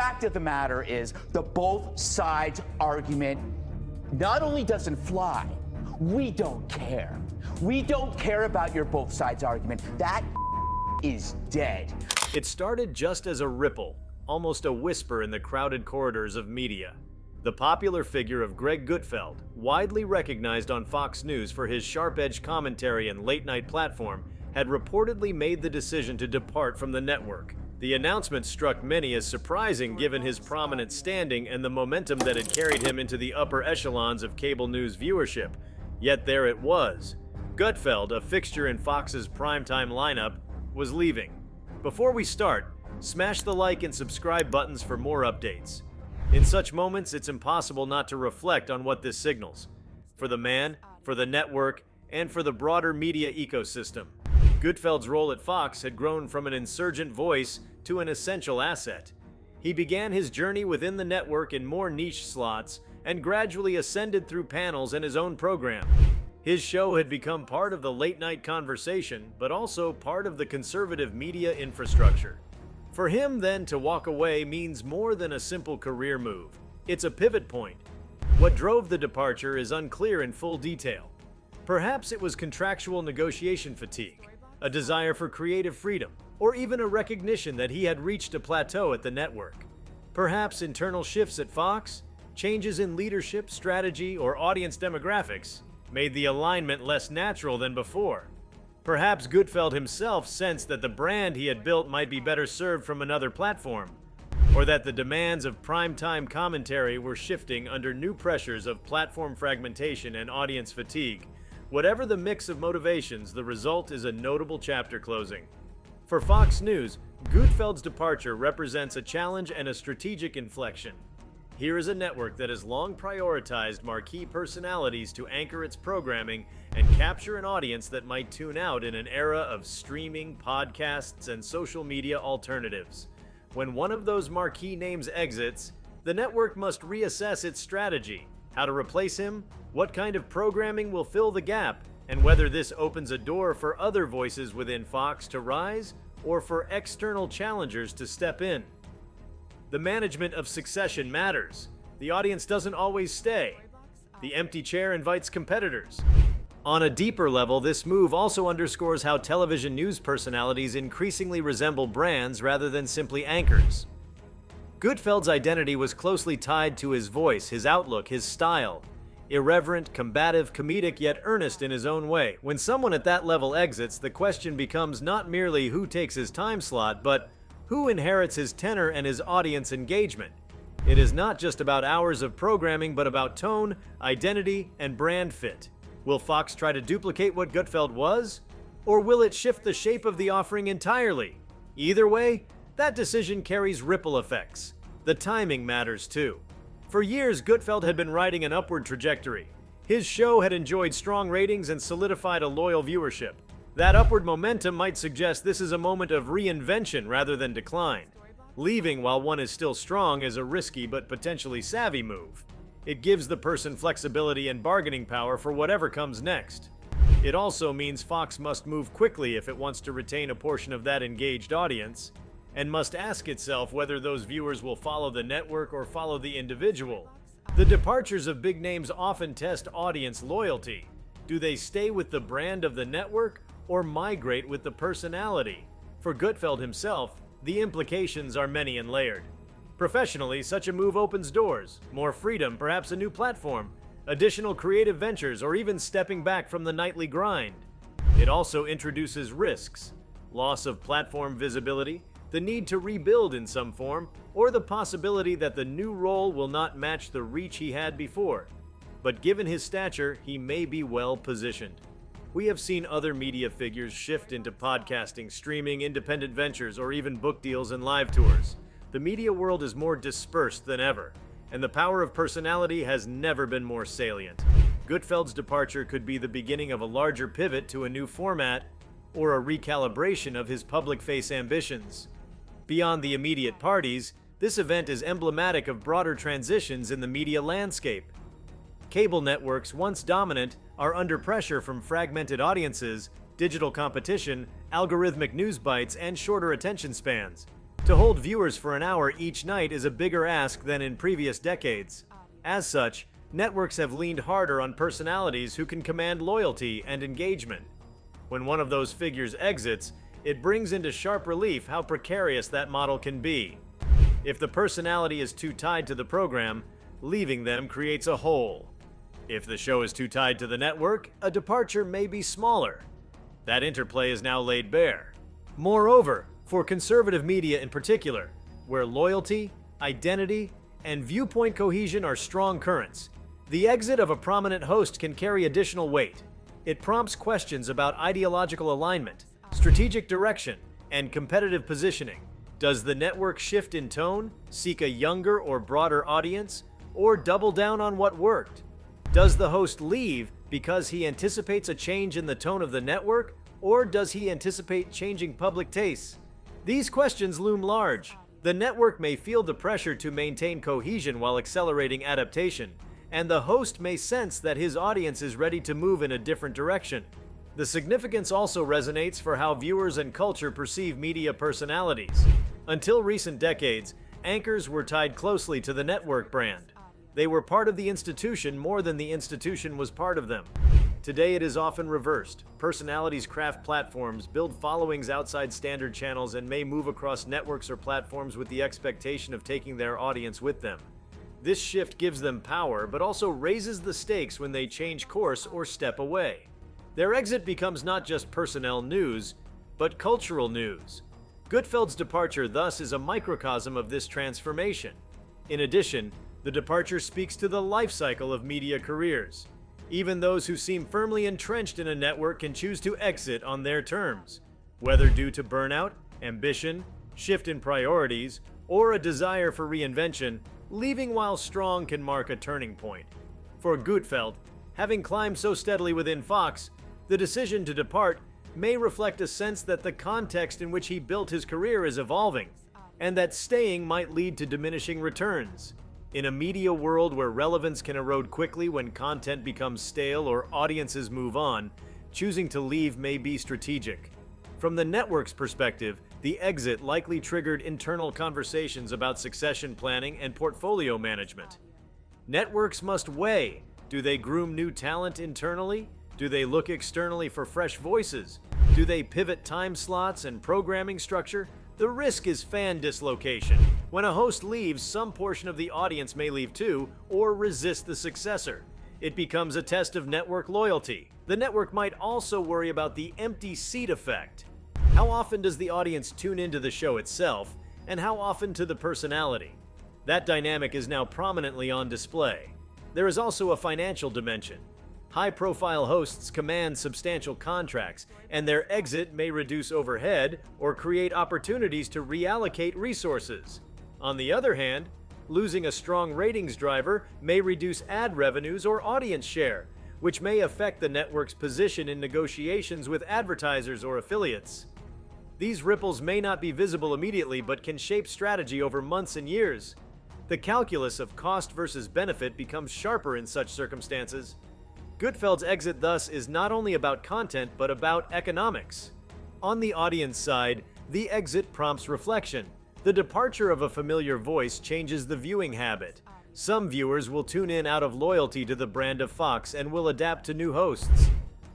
fact of the matter is the both sides argument not only doesn't fly, we don't care. We don't care about your both sides argument. That is dead. It started just as a ripple, almost a whisper in the crowded corridors of media. The popular figure of Greg Gutfeld, widely recognized on Fox News for his sharp-edged commentary and late-night platform, had reportedly made the decision to depart from the network. The announcement struck many as surprising given his prominent standing and the momentum that had carried him into the upper echelons of cable news viewership. Yet there it was. Gutfeld, a fixture in Fox's primetime lineup, was leaving. Before we start, smash the like and subscribe buttons for more updates. In such moments, it's impossible not to reflect on what this signals. For the man, for the network, and for the broader media ecosystem. Gutfeld's role at Fox had grown from an insurgent voice to an essential asset. He began his journey within the network in more niche slots and gradually ascended through panels and his own program. His show had become part of the late-night conversation, but also part of the conservative media infrastructure. For him, then, to walk away means more than a simple career move. It's a pivot point. What drove the departure is unclear in full detail. Perhaps it was contractual negotiation fatigue, a desire for creative freedom, or even a recognition that he had reached a plateau at the network. Perhaps internal shifts at Fox, changes in leadership, strategy, or audience demographics made the alignment less natural than before. Perhaps Gutfeld himself sensed that the brand he had built might be better served from another platform, or that the demands of primetime commentary were shifting under new pressures of platform fragmentation and audience fatigue. Whatever the mix of motivations, the result is a notable chapter closing. For Fox News, Gutfeld's departure represents a challenge and a strategic inflection. Here is a network that has long prioritized marquee personalities to anchor its programming and capture an audience that might tune out in an era of streaming, podcasts, and social media alternatives. When one of those marquee names exits, the network must reassess its strategy, how to replace him, what kind of programming will fill the gap, and whether this opens a door for other voices within Fox to rise or for external challengers to step in. The management of succession matters. The audience doesn't always stay. The empty chair invites competitors. On a deeper level, this move also underscores how television news personalities increasingly resemble brands rather than simply anchors. Gutfeld's identity was closely tied to his voice, his outlook, his style. Irreverent, combative, comedic, yet earnest in his own way. When someone at that level exits, the question becomes not merely who takes his time slot, but who inherits his tenor and his audience engagement. It is not just about hours of programming, but about tone, identity, and brand fit. Will Fox try to duplicate what Gutfeld was? Or will it shift the shape of the offering entirely? Either way, that decision carries ripple effects. The timing matters too. For years, Gutfeld had been riding an upward trajectory. His show had enjoyed strong ratings and solidified a loyal viewership. That upward momentum might suggest this is a moment of reinvention rather than decline. Leaving while one is still strong is a risky but potentially savvy move. It gives the person flexibility and bargaining power for whatever comes next. It also means Fox must move quickly if it wants to retain a portion of that engaged audience, and must ask itself whether those viewers will follow the network or follow the individual. The departures of big names often test audience loyalty. Do they stay with the brand of the network or migrate with the personality? For Gutfeld himself, the implications are many and layered. Professionally, such a move opens doors, more freedom, perhaps a new platform, additional creative ventures, or even stepping back from the nightly grind. It also introduces risks: loss of platform visibility, the need to rebuild in some form, or the possibility that the new role will not match the reach he had before. But given his stature, he may be well positioned. We have seen other media figures shift into podcasting, streaming, independent ventures, or even book deals and live tours. The media world is more dispersed than ever, and the power of personality has never been more salient. Gutfeld's departure could be the beginning of a larger pivot to a new format, or a recalibration of his public face ambitions. Beyond the immediate parties, this event is emblematic of broader transitions in the media landscape. Cable networks, once dominant, are under pressure from fragmented audiences, digital competition, algorithmic news bites, and shorter attention spans. To hold viewers for an hour each night is a bigger ask than in previous decades. As such, networks have leaned harder on personalities who can command loyalty and engagement. When one of those figures exits, it brings into sharp relief how precarious that model can be. If the personality is too tied to the program, leaving them creates a hole. If the show is too tied to the network, a departure may be smaller. That interplay is now laid bare. Moreover, for conservative media in particular, where loyalty, identity, and viewpoint cohesion are strong currents, the exit of a prominent host can carry additional weight. It prompts questions about ideological alignment, strategic direction, and competitive positioning. Does the network shift in tone, seek a younger or broader audience, or double down on what worked? Does the host leave because he anticipates a change in the tone of the network, or does he anticipate changing public tastes? These questions loom large. The network may feel the pressure to maintain cohesion while accelerating adaptation, and the host may sense that his audience is ready to move in a different direction. The significance also resonates for how viewers and culture perceive media personalities. Until recent decades, anchors were tied closely to the network brand. They were part of the institution more than the institution was part of them. Today it is often reversed. Personalities craft platforms, build followings outside standard channels, and may move across networks or platforms with the expectation of taking their audience with them. This shift gives them power, but also raises the stakes when they change course or step away. Their exit becomes not just personnel news, but cultural news. Gutfeld's departure thus is a microcosm of this transformation. In addition, the departure speaks to the life cycle of media careers. Even those who seem firmly entrenched in a network can choose to exit on their terms, whether due to burnout, ambition, shift in priorities, or a desire for reinvention. Leaving while strong can mark a turning point. For Gutfeld, having climbed so steadily within Fox, the decision to depart may reflect a sense that the context in which he built his career is evolving, and that staying might lead to diminishing returns. In a media world where relevance can erode quickly when content becomes stale or audiences move on, choosing to leave may be strategic. From the network's perspective, the exit likely triggered internal conversations about succession planning and portfolio management. Networks must weigh: do they groom new talent internally? Do they look externally for fresh voices? Do they pivot time slots and programming structure? The risk is fan dislocation. When a host leaves, some portion of the audience may leave too, or resist the successor. It becomes a test of network loyalty. The network might also worry about the empty seat effect. How often does the audience tune into the show itself, and how often to the personality? That dynamic is now prominently on display. There is also a financial dimension. High-profile hosts command substantial contracts, and their exit may reduce overhead or create opportunities to reallocate resources. On the other hand, losing a strong ratings driver may reduce ad revenues or audience share, which may affect the network's position in negotiations with advertisers or affiliates. These ripples may not be visible immediately, but can shape strategy over months and years. The calculus of cost versus benefit becomes sharper in such circumstances. Gutfeld's exit thus is not only about content, but about economics. On the audience side, the exit prompts reflection. The departure of a familiar voice changes the viewing habit. Some viewers will tune in out of loyalty to the brand of Fox and will adapt to new hosts.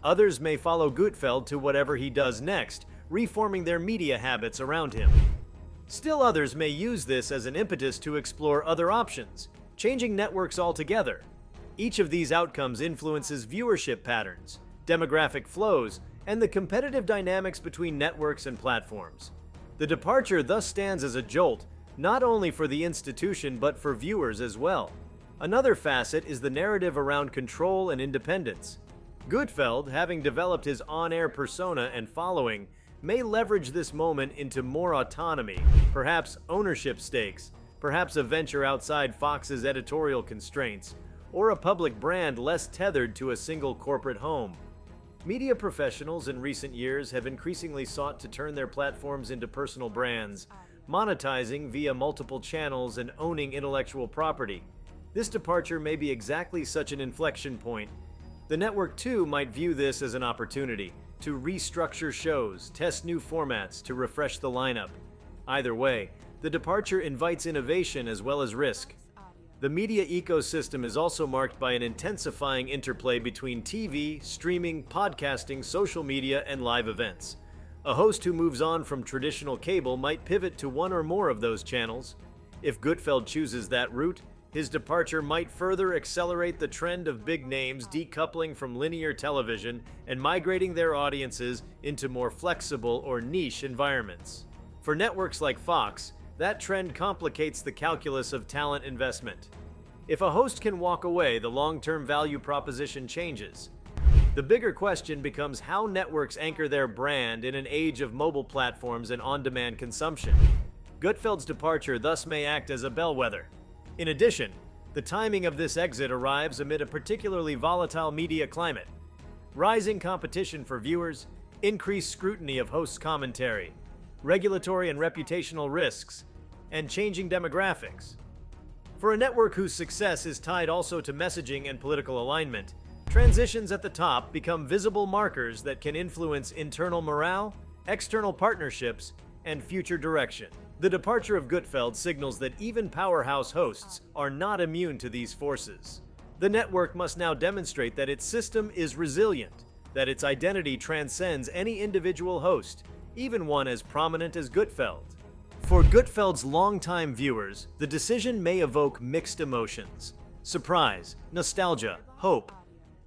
Others may follow Gutfeld to whatever he does next, reforming their media habits around him. Still others may use this as an impetus to explore other options, changing networks altogether. Each of these outcomes influences viewership patterns, demographic flows, and the competitive dynamics between networks and platforms. The departure thus stands as a jolt, not only for the institution but for viewers as well. Another facet is the narrative around control and independence. Gutfeld, having developed his on-air persona and following, may leverage this moment into more autonomy, perhaps ownership stakes, perhaps a venture outside Fox's editorial constraints, or a public brand less tethered to a single corporate home. Media professionals in recent years have increasingly sought to turn their platforms into personal brands, monetizing via multiple channels and owning intellectual property. This departure may be exactly such an inflection point. The network too might view this as an opportunity to restructure shows, test new formats, to refresh the lineup. Either way, the departure invites innovation as well as risk. The media ecosystem is also marked by an intensifying interplay between TV, streaming, podcasting, social media, and live events. A host who moves on from traditional cable might pivot to one or more of those channels. If Gutfeld chooses that route, his departure might further accelerate the trend of big names decoupling from linear television and migrating their audiences into more flexible or niche environments. For networks like Fox, that trend complicates the calculus of talent investment. If a host can walk away, the long-term value proposition changes. The bigger question becomes how networks anchor their brand in an age of mobile platforms and on-demand consumption. Gutfeld's departure thus may act as a bellwether. In addition, the timing of this exit arrives amid a particularly volatile media climate. Rising competition for viewers, increased scrutiny of hosts' commentary, regulatory and reputational risks, and changing demographics. For a network whose success is tied also to messaging and political alignment, transitions at the top become visible markers that can influence internal morale, external partnerships, and future direction. The departure of Gutfeld signals that even powerhouse hosts are not immune to these forces. The network must now demonstrate that its system is resilient, that its identity transcends any individual host, even one as prominent as Gutfeld. For Gutfeld's longtime viewers, the decision may evoke mixed emotions: surprise, nostalgia, hope.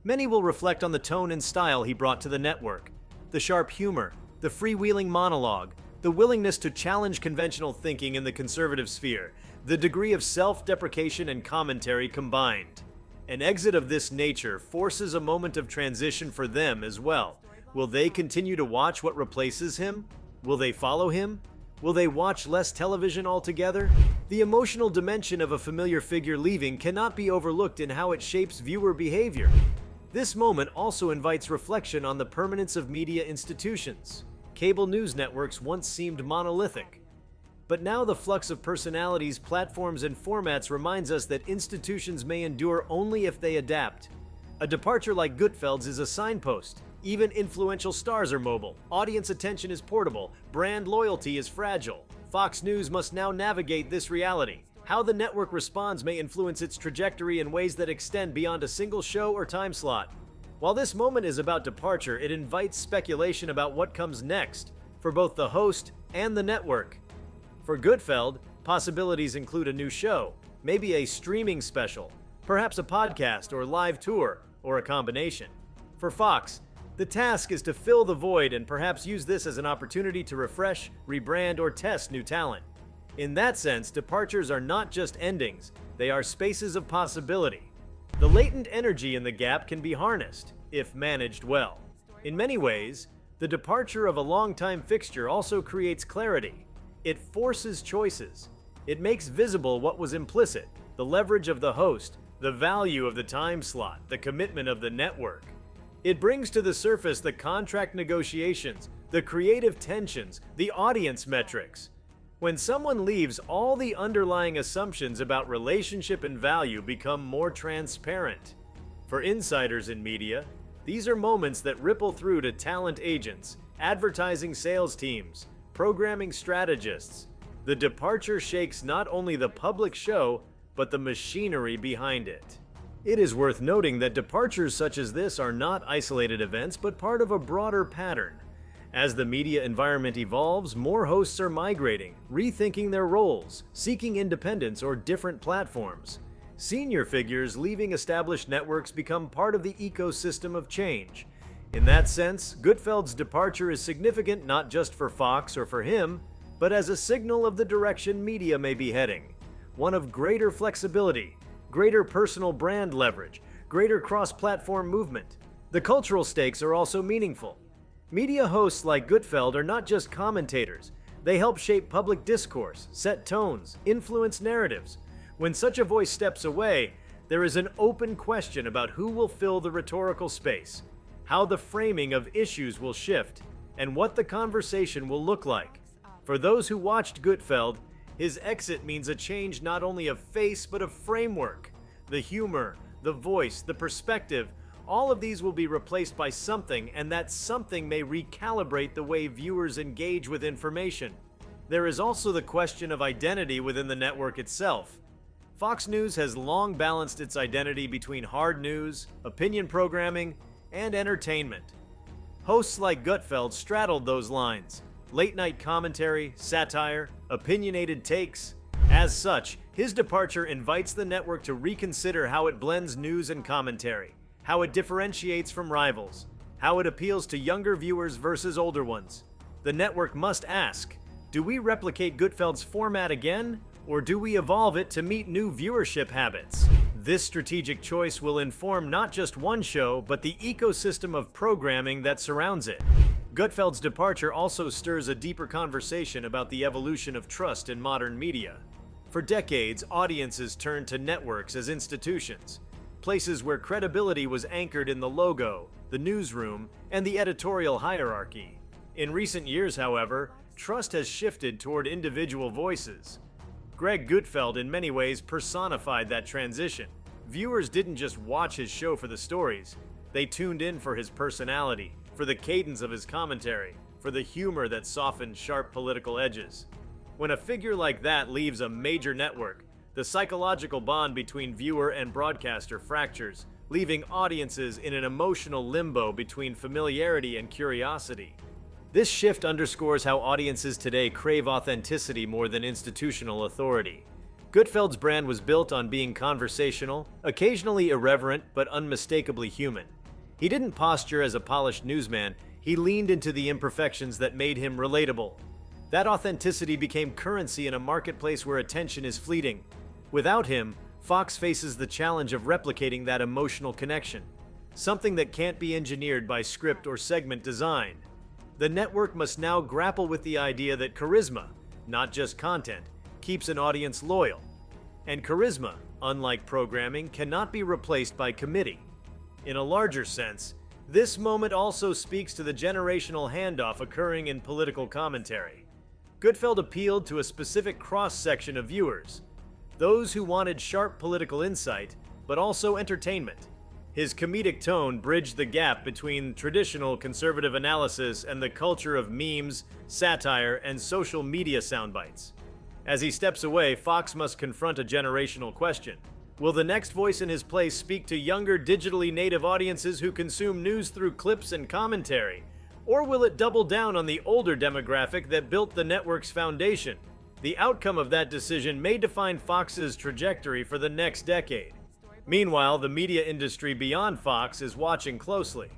Many will reflect on the tone and style he brought to the network, the sharp humor, the freewheeling monologue, the willingness to challenge conventional thinking in the conservative sphere, the degree of self-deprecation and commentary combined. An exit of this nature forces a moment of transition for them as well. Will they continue to watch what replaces him? Will they follow him? Will they watch less television altogether? The emotional dimension of a familiar figure leaving cannot be overlooked in how it shapes viewer behavior. This moment also invites reflection on the permanence of media institutions. Cable news networks once seemed monolithic, but now the flux of personalities, platforms, and formats reminds us that institutions may endure only if they adapt. A departure like Gutfeld's is a signpost. Even influential stars are mobile. Audience attention is portable. Brand loyalty is fragile. Fox News must now navigate this reality. How the network responds may influence its trajectory in ways that extend beyond a single show or time slot. While this moment is about departure, it invites speculation about what comes next for both the host and the network. For Gutfeld, possibilities include a new show, maybe a streaming special, perhaps a podcast or live tour, or a combination. For Fox, the task is to fill the void and perhaps use this as an opportunity to refresh, rebrand, or test new talent. In that sense, departures are not just endings, they are spaces of possibility. The latent energy in the gap can be harnessed, if managed well. In many ways, the departure of a longtime fixture also creates clarity. It forces choices. It makes visible what was implicit: the leverage of the host, the value of the time slot, the commitment of the network. It brings to the surface the contract negotiations, the creative tensions, the audience metrics. When someone leaves, all the underlying assumptions about relationship and value become more transparent. For insiders in media, these are moments that ripple through to talent agents, advertising sales teams, programming strategists. The departure shakes not only the public show, but the machinery behind it. It is worth noting that departures such as this are not isolated events, but part of a broader pattern. As the media environment evolves, more hosts are migrating, rethinking their roles, seeking independence or different platforms. Senior figures leaving established networks become part of the ecosystem of change. In that sense, Gutfeld's departure is significant not just for Fox or for him, but as a signal of the direction media may be heading. One of greater flexibility, greater personal brand leverage, greater cross-platform movement. The cultural stakes are also meaningful. Media hosts like Gutfeld are not just commentators. They help shape public discourse, set tones, influence narratives. When such a voice steps away, there is an open question about who will fill the rhetorical space, how the framing of issues will shift, and what the conversation will look like. For those who watched Gutfeld, his exit means a change not only of face but of framework. The humor, the voice, the perspective, all of these will be replaced by something, and that something may recalibrate the way viewers engage with information. There is also the question of identity within the network itself. Fox News has long balanced its identity between hard news, opinion programming, and entertainment. Hosts like Gutfeld straddled those lines: late-night commentary, satire, opinionated takes. As such, his departure invites the network to reconsider how it blends news and commentary, how it differentiates from rivals, how it appeals to younger viewers versus older ones. The network must ask, do we replicate Gutfeld's format again, or do we evolve it to meet new viewership habits? This strategic choice will inform not just one show, but the ecosystem of programming that surrounds it. Gutfeld's departure also stirs a deeper conversation about the evolution of trust in modern media. For decades, audiences turned to networks as institutions, places where credibility was anchored in the logo, the newsroom, and the editorial hierarchy. In recent years, however, trust has shifted toward individual voices. Greg Gutfeld in many ways personified that transition. Viewers didn't just watch his show for the stories, they tuned in for his personality, for the cadence of his commentary, for the humor that softened sharp political edges. When a figure like that leaves a major network, the psychological bond between viewer and broadcaster fractures, leaving audiences in an emotional limbo between familiarity and curiosity. This shift underscores how audiences today crave authenticity more than institutional authority. Gutfeld's brand was built on being conversational, occasionally irreverent, but unmistakably human. He didn't posture as a polished newsman, he leaned into the imperfections that made him relatable. That authenticity became currency in a marketplace where attention is fleeting. Without him, Fox faces the challenge of replicating that emotional connection, something that can't be engineered by script or segment design. The network must now grapple with the idea that charisma, not just content, keeps an audience loyal. And charisma, unlike programming, cannot be replaced by committee. In a larger sense, this moment also speaks to the generational handoff occurring in political commentary. Gutfeld appealed to a specific cross-section of viewers, those who wanted sharp political insight, but also entertainment. His comedic tone bridged the gap between traditional conservative analysis and the culture of memes, satire, and social media soundbites. As he steps away, Fox must confront a generational question. Will the next voice in his place speak to younger, digitally native audiences who consume news through clips and commentary? Or will it double down on the older demographic that built the network's foundation? The outcome of that decision may define Fox's trajectory for the next decade. Meanwhile, the media industry beyond Fox is watching closely.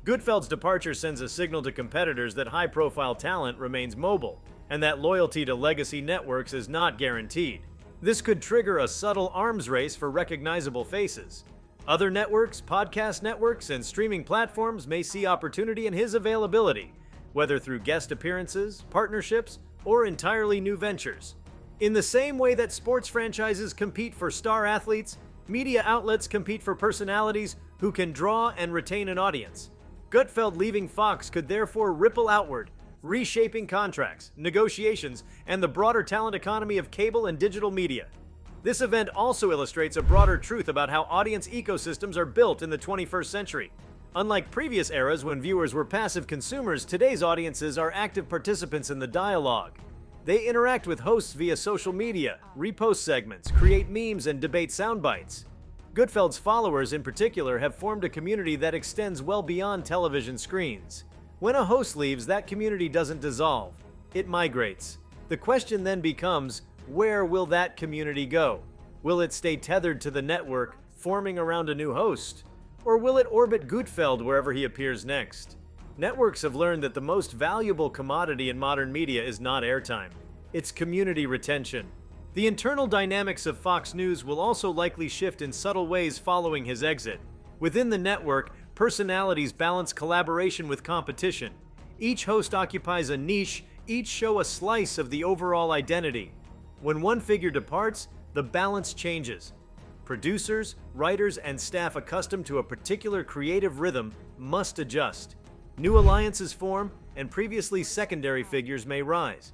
Gutfeld's departure sends a signal to competitors that high-profile talent remains mobile, and that loyalty to legacy networks is not guaranteed. This could trigger a subtle arms race for recognizable faces. Other networks, podcast networks, and streaming platforms may see opportunity in his availability, whether through guest appearances, partnerships, or entirely new ventures. In the same way that sports franchises compete for star athletes, media outlets compete for personalities who can draw and retain an audience. Gutfeld leaving Fox could therefore ripple outward, reshaping contracts, negotiations, and the broader talent economy of cable and digital media. This event also illustrates a broader truth about how audience ecosystems are built in the 21st century. Unlike previous eras when viewers were passive consumers, today's audiences are active participants in the dialogue. They interact with hosts via social media, repost segments, create memes, and debate soundbites. Gutfeld's followers in particular have formed a community that extends well beyond television screens. When a host leaves, that community doesn't dissolve, it migrates. The question then becomes, where will that community go? Will it stay tethered to the network, forming around a new host? Or will it orbit Gutfeld wherever he appears next? Networks have learned that the most valuable commodity in modern media is not airtime, it's community retention. The internal dynamics of Fox News will also likely shift in subtle ways following his exit. Within the network, personalities balance collaboration with competition. Each host occupies a niche, each show a slice of the overall identity. When one figure departs, the balance changes. Producers, writers, and staff accustomed to a particular creative rhythm must adjust. New alliances form, and previously secondary figures may rise.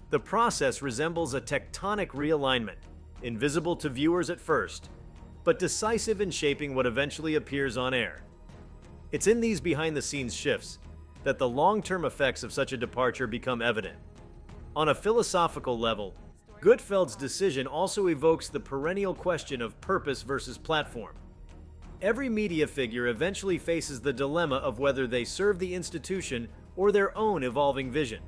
The process resembles a tectonic realignment, invisible to viewers at first, but decisive in shaping what eventually appears on air. It's in these behind-the-scenes shifts that the long-term effects of such a departure become evident. On a philosophical level, Gutfeld's decision also evokes the perennial question of purpose versus platform. Every media figure eventually faces the dilemma of whether they serve the institution or their own evolving vision.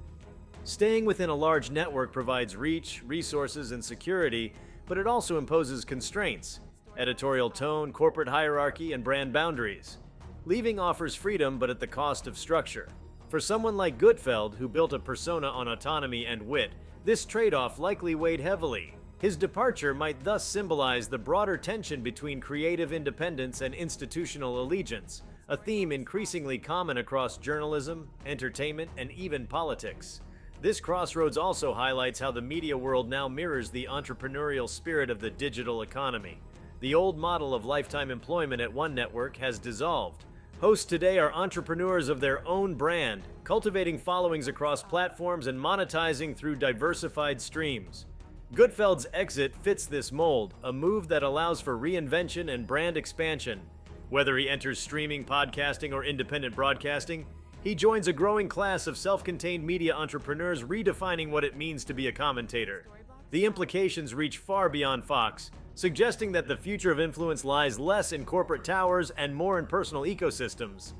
Staying within a large network provides reach, resources, and security, but it also imposes constraints: editorial tone, corporate hierarchy, and brand boundaries. Leaving offers freedom, but at the cost of structure. For someone like Gutfeld, who built a persona on autonomy and wit, this trade-off likely weighed heavily. His departure might thus symbolize the broader tension between creative independence and institutional allegiance, a theme increasingly common across journalism, entertainment, and even politics. This crossroads also highlights how the media world now mirrors the entrepreneurial spirit of the digital economy. The old model of lifetime employment at one network has dissolved. Hosts today are entrepreneurs of their own brand, cultivating followings across platforms and monetizing through diversified streams. Gutfeld's exit fits this mold, a move that allows for reinvention and brand expansion. Whether he enters streaming, podcasting, or independent broadcasting, he joins a growing class of self-contained media entrepreneurs redefining what it means to be a commentator. The implications reach far beyond Fox, suggesting that the future of influence lies less in corporate towers and more in personal ecosystems.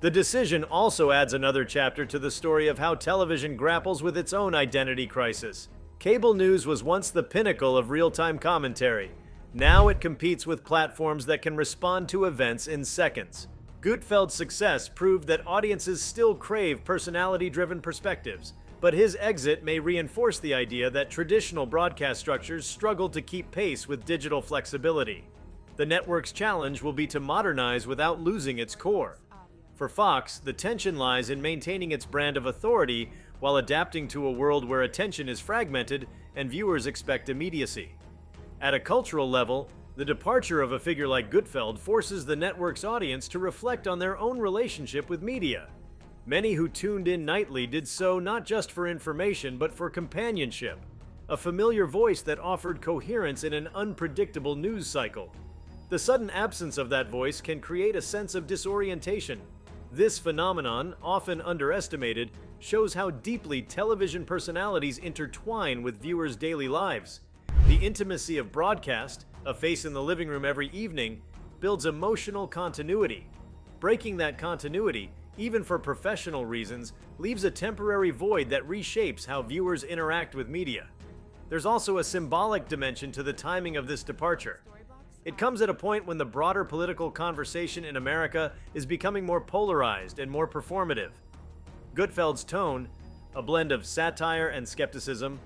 The decision also adds another chapter to the story of how television grapples with its own identity crisis. Cable news was once the pinnacle of real-time commentary. Now it competes with platforms that can respond to events in seconds. Gutfeld's success proved that audiences still crave personality-driven perspectives, but his exit may reinforce the idea that traditional broadcast structures struggle to keep pace with digital flexibility. The network's challenge will be to modernize without losing its core. For Fox, the tension lies in maintaining its brand of authority while adapting to a world where attention is fragmented and viewers expect immediacy. At a cultural level, the departure of a figure like Gutfeld forces the network's audience to reflect on their own relationship with media. Many who tuned in nightly did so not just for information but for companionship, a familiar voice that offered coherence in an unpredictable news cycle. The sudden absence of that voice can create a sense of disorientation. This phenomenon, often underestimated, shows how deeply television personalities intertwine with viewers' daily lives. The intimacy of broadcast, a face in the living room every evening, builds emotional continuity. Breaking that continuity, even for professional reasons, leaves a temporary void that reshapes how viewers interact with media. There's also a symbolic dimension to the timing of this departure. It comes at a point when the broader political conversation in America is becoming more polarized and more performative. Gutfeld's tone, a blend of satire and skepticism,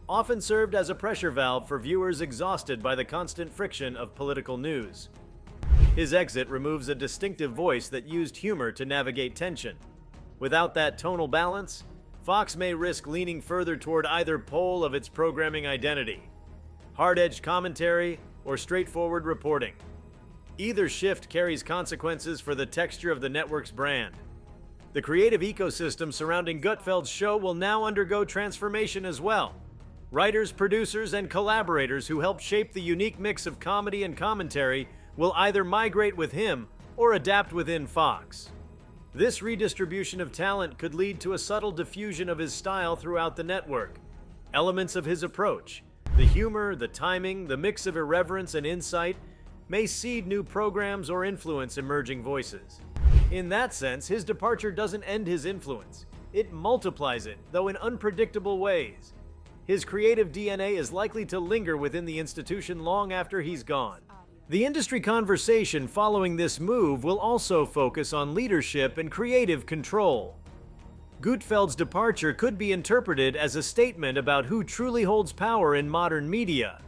often served as a pressure valve for viewers exhausted by the constant friction of political news. His exit removes a distinctive voice that used humor to navigate tension. Without that tonal balance, Fox may risk leaning further toward either pole of its programming identity: hard-edged commentary or straightforward reporting. Either shift carries consequences for the texture of the network's brand. The creative ecosystem surrounding Gutfeld's show will now undergo transformation as well. Writers, producers, and collaborators who helped shape the unique mix of comedy and commentary will either migrate with him or adapt within Fox. This redistribution of talent could lead to a subtle diffusion of his style throughout the network. Elements of his approach, the humor, the timing, the mix of irreverence and insight, may seed new programs or influence emerging voices. In that sense, his departure doesn't end his influence. It multiplies it, though in unpredictable ways. His creative DNA is likely to linger within the institution long after he's gone. The industry conversation following this move will also focus on leadership and creative control. Gutfeld's departure could be interpreted as a statement about who truly holds power in modern media: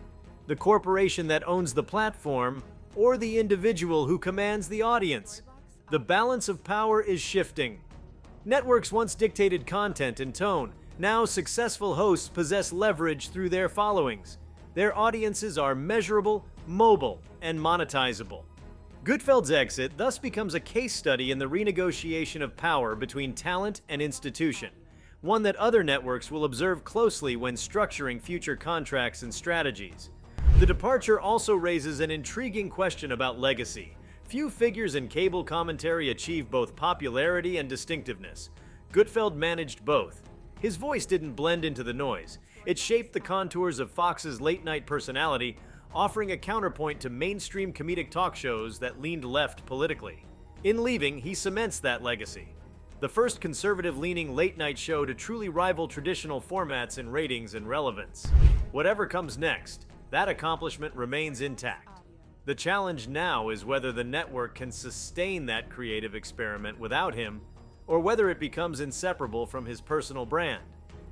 the corporation that owns the platform or the individual who commands the audience. The balance of power is shifting. Networks once dictated content and tone. Now successful hosts possess leverage through their followings. Their audiences are measurable, mobile, and monetizable. Gutfeld's exit thus becomes a case study in the renegotiation of power between talent and institution, one that other networks will observe closely when structuring future contracts and strategies. The departure also raises an intriguing question about legacy. Few figures in cable commentary achieve both popularity and distinctiveness. Gutfeld managed both. His voice didn't blend into the noise. It shaped the contours of Fox's late-night personality, offering a counterpoint to mainstream comedic talk shows that leaned left politically. In leaving, he cements that legacy. The first conservative-leaning late-night show to truly rival traditional formats in ratings and relevance. Whatever comes next, that accomplishment remains intact. The challenge now is whether the network can sustain that creative experiment without him, or whether it becomes inseparable from his personal brand.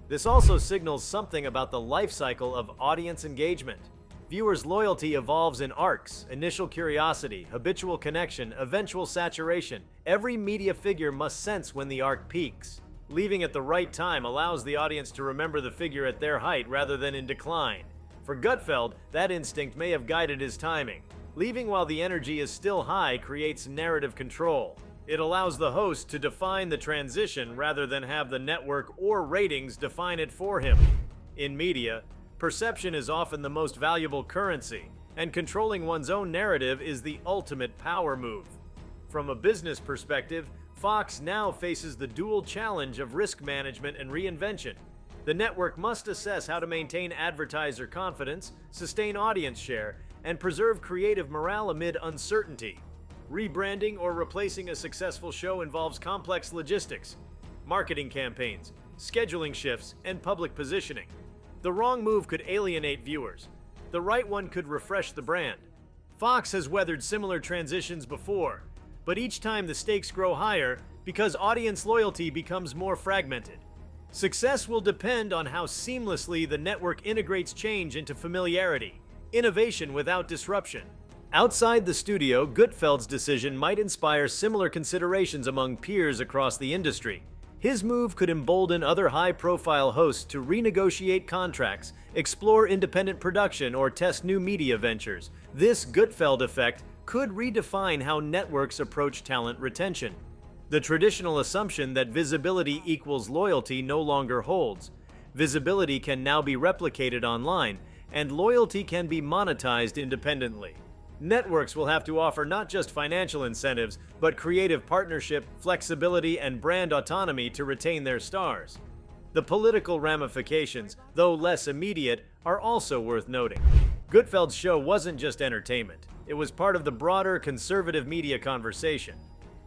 This also signals something about the life cycle of audience engagement. Viewers' loyalty evolves in arcs: initial curiosity, habitual connection, eventual saturation. Every media figure must sense when the arc peaks. Leaving at the right time allows the audience to remember the figure at their height rather than in decline. For Gutfeld, that instinct may have guided his timing. Leaving while the energy is still high creates narrative control. It allows the host to define the transition rather than have the network or ratings define it for him. In media, perception is often the most valuable currency, and controlling one's own narrative is the ultimate power move. From a business perspective, Fox now faces the dual challenge of risk management and reinvention. The network must assess how to maintain advertiser confidence, sustain audience share, and preserve creative morale amid uncertainty. Rebranding or replacing a successful show involves complex logistics, marketing campaigns, scheduling shifts, and public positioning. The wrong move could alienate viewers. The right one could refresh the brand. Fox has weathered similar transitions before, but each time the stakes grow higher because audience loyalty becomes more fragmented. Success will depend on how seamlessly the network integrates change into familiarity, innovation without disruption. Outside the studio, Gutfeld's decision might inspire similar considerations among peers across the industry. His move could embolden other high-profile hosts to renegotiate contracts, explore independent production, or test new media ventures. This Gutfeld effect could redefine how networks approach talent retention. The traditional assumption that visibility equals loyalty no longer holds. Visibility can now be replicated online, and loyalty can be monetized independently. Networks will have to offer not just financial incentives, but creative partnership, flexibility, and brand autonomy to retain their stars. The political ramifications, though less immediate, are also worth noting. Gutfeld's show wasn't just entertainment. It was part of the broader conservative media conversation.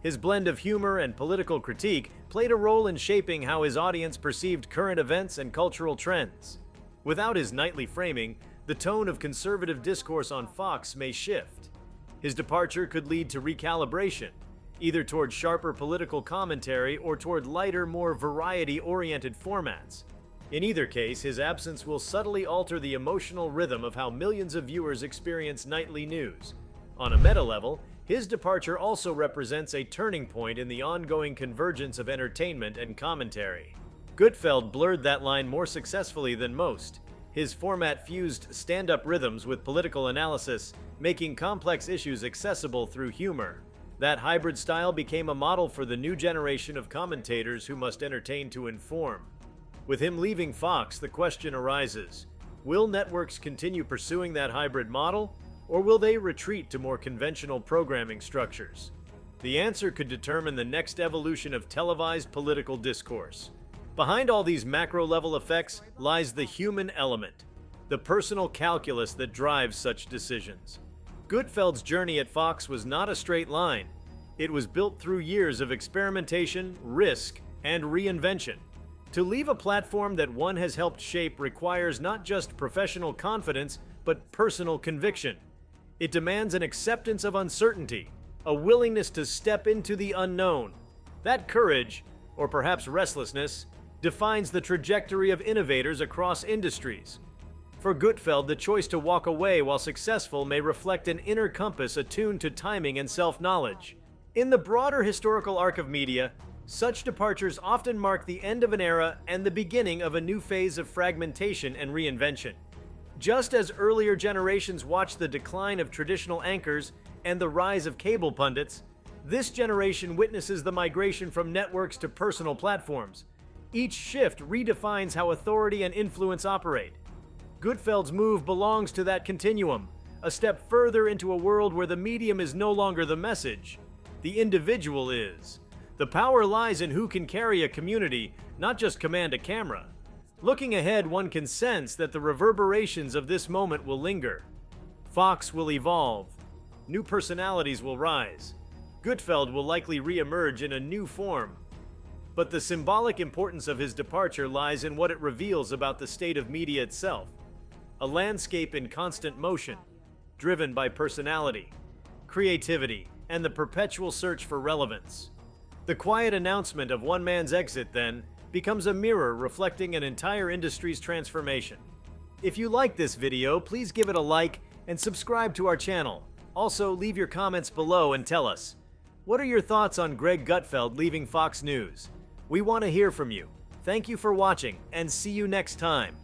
His blend of humor and political critique played a role in shaping how his audience perceived current events and cultural trends. Without his nightly framing, the tone of conservative discourse on Fox may shift. His departure could lead to recalibration, either toward sharper political commentary or toward lighter, more variety-oriented formats. In either case, his absence will subtly alter the emotional rhythm of how millions of viewers experience nightly news. On a meta level, his departure also represents a turning point in the ongoing convergence of entertainment and commentary. Gutfeld blurred that line more successfully than most. His format fused stand-up rhythms with political analysis, making complex issues accessible through humor. That hybrid style became a model for the new generation of commentators who must entertain to inform. With him leaving Fox, the question arises: will networks continue pursuing that hybrid model, or will they retreat to more conventional programming structures? The answer could determine the next evolution of televised political discourse. Behind all these macro-level effects lies the human element, the personal calculus that drives such decisions. Gutfeld's journey at Fox was not a straight line. It was built through years of experimentation, risk, and reinvention. To leave a platform that one has helped shape requires not just professional confidence, but personal conviction. It demands an acceptance of uncertainty, a willingness to step into the unknown. That courage, or perhaps restlessness, defines the trajectory of innovators across industries. For Gutfeld, the choice to walk away while successful may reflect an inner compass attuned to timing and self-knowledge. In the broader historical arc of media, such departures often mark the end of an era and the beginning of a new phase of fragmentation and reinvention. Just as earlier generations watched the decline of traditional anchors and the rise of cable pundits, this generation witnesses the migration from networks to personal platforms. Each shift redefines how authority and influence operate. Gutfeld's move belongs to that continuum, a step further into a world where the medium is no longer the message. The individual is. The power lies in who can carry a community, not just command a camera. Looking ahead, one can sense that the reverberations of this moment will linger. Fox will evolve. New personalities will rise. Gutfeld will likely re-emerge in a new form. But the symbolic importance of his departure lies in what it reveals about the state of media itself. A landscape in constant motion, driven by personality, creativity, and the perpetual search for relevance. The quiet announcement of one man's exit, then, becomes a mirror reflecting an entire industry's transformation. If you like this video, please give it a like and subscribe to our channel. Also, leave your comments below and tell us, what are your thoughts on Greg Gutfeld leaving Fox News? We want to hear from you. Thank you for watching, and see you next time.